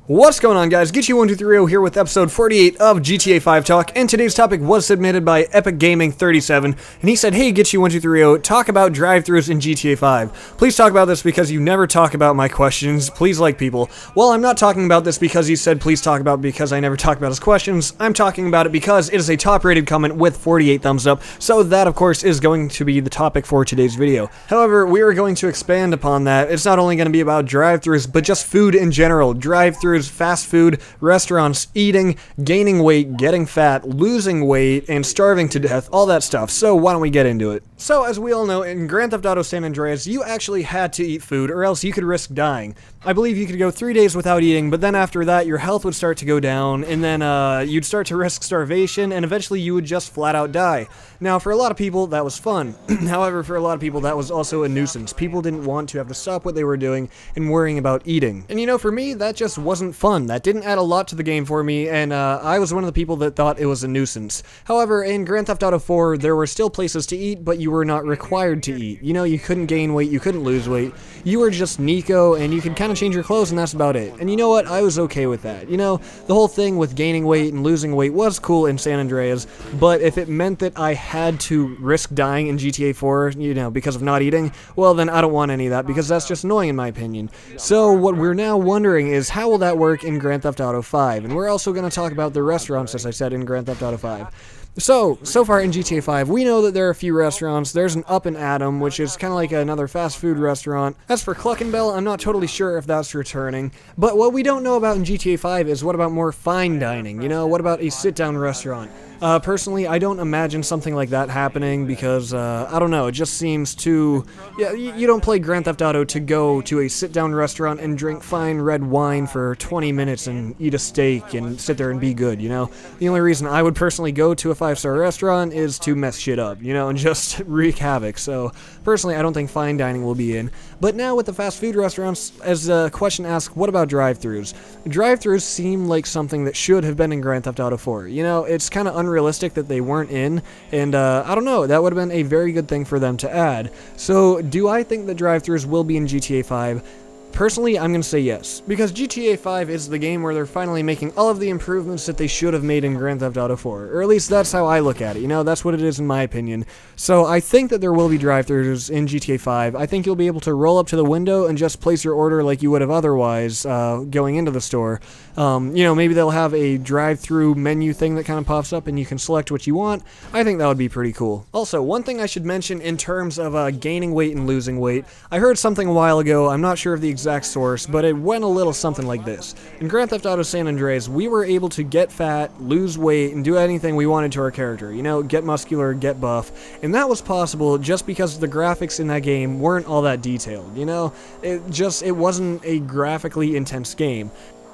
What's going on, guys? GetYou1230 here with episode 48 of GTA 5 Talk, and today's topic was submitted by Epic Gaming 37, and he said, hey, GetYou1230, talk about drive-thrus in GTA 5. Please talk about this because you never talk about my questions. Please like people. Well, I'm not talking about this because he said please talk about it because I never talk about his questions. I'm talking about it because it is a top-rated comment with 48 thumbs up, so that, of course, is going to be the topic for today's video. However, we are going to expand upon that. It's not only going to be about drive-thrus, but just food in general. Drive-thrus, fast food, restaurants, eating, gaining weight, getting fat, losing weight, and starving to death, all that stuff. So why don't we get into it? So as we all know, in Grand Theft Auto San Andreas, you actually had to eat food or else you could risk dying. I believe you could go 3 days without eating, but then after that your health would start to go down, and then you'd start to risk starvation, and eventually you would just flat out die. Now, for a lot of people, that was fun. However, for a lot of people, that was also a nuisance. People didn't want to have to stop what they were doing and worrying about eating. And you know, for me, that just wasn't fun. That didn't add a lot to the game for me, and I was one of the people that thought it was a nuisance. However, in Grand Theft Auto 4, there were still places to eat, but you were not required to eat. You know, you couldn't gain weight, you couldn't lose weight. You were just Nico, and you could kind of change your clothes, and that's about it. And you know what? I was okay with that. You know, the whole thing with gaining weight and losing weight was cool in San Andreas, but if it meant that I had to risk dying in GTA 4, you know, because of not eating, well, then I don't want any of that, because that's just annoying in my opinion. So what we're now wondering is, how will that work in Grand Theft Auto 5? And we're also going to talk about the restaurants, as I said, in Grand Theft Auto 5. So far in GTA 5, we know that there are a few restaurants. There's an Up and Atom, which is kind of like another fast food restaurant. As for Cluck and Bell, I'm not totally sure if that's returning. But what we don't know about in GTA 5 is what about more fine dining? You know, what about a sit-down restaurant? Personally, I don't imagine something like that happening because, I don't know, it just seems too... Yeah, you don't play Grand Theft Auto to go to a sit-down restaurant and drink fine red wine for 20 minutes and eat a steak and sit there and be good, you know? The only reason I would personally go to a 5-star restaurant is to mess shit up, you know, and just wreak havoc. So, personally, I don't think fine dining will be in. But now with the fast food restaurants, as the question asks, what about drive-thrus? Drive-thrus seem like something that should have been in Grand Theft Auto 4. You know, it's kind of unrealistic that they weren't in, and I don't know, that would have been a very good thing for them to add. So, do I think that drive-thrus will be in GTA 5? Personally, I'm going to say yes, because GTA 5 is the game where they're finally making all of the improvements that they should have made in Grand Theft Auto 4, or at least that's how I look at it, you know, that's what it is in my opinion. So I think that there will be drive-thrus in GTA 5. I think you'll be able to roll up to the window and just place your order like you would have otherwise going into the store. You know, maybe they'll have a drive-thru menu thing that kind of pops up and you can select what you want. I think that would be pretty cool. Also, one thing I should mention in terms of gaining weight and losing weight, I heard something a while ago, I'm not sure of the exact source, but it went a little something like this. In Grand Theft Auto San Andreas, we were able to get fat, lose weight, and do anything we wanted to our character. You know, get muscular, get buff, and that was possible just because the graphics in that game weren't all that detailed, you know? It wasn't a graphically intense game.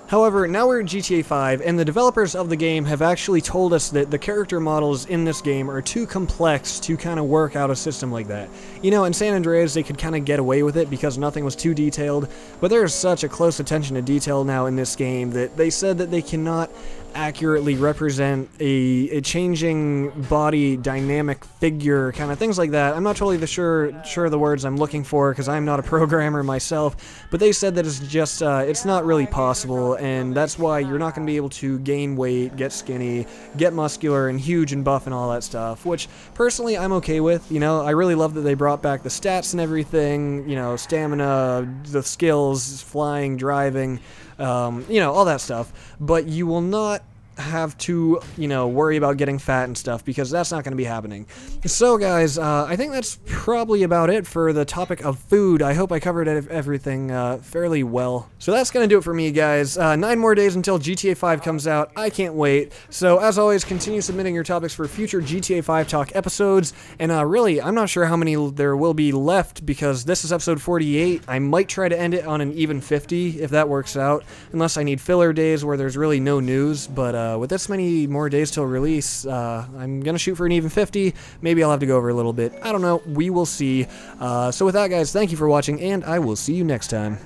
However, now we're in GTA 5, and the developers of the game have actually told us that the character models in this game are too complex to kind of work out a system like that. You know, in San Andreas, they could kind of get away with it because nothing was too detailed, but there is such a close attention to detail now in this game that they said that they cannot accurately represent a changing body dynamic figure, kind of things like that. I'm not totally sure of the words I'm looking for because I'm not a programmer myself, but they said that it's just it's not really possible, and that's why you're not going to be able to gain weight, get skinny, get muscular and huge and buff and all that stuff, which personally I'm okay with. You know, I really love that they brought back the stats and everything, you know, stamina, the skills, flying, driving, you know, all that stuff, but you will not have to, you know, worry about getting fat and stuff, because that's not going to be happening. So guys, I think that's probably about it for the topic of food. I hope I covered everything fairly well. So that's going to do it for me, guys. 9 more days until GTA 5 comes out. I can't wait. So as always, continue submitting your topics for future GTA 5 Talk episodes, and really, I'm not sure how many there will be left, because this is episode 48. I might try to end it on an even 50, if that works out, unless I need filler days where there's really no news, but with this many more days till release, I'm gonna shoot for an even 50. Maybe I'll have to go over a little bit. I don't know. We will see. So with that, guys, thank you for watching, and I will see you next time.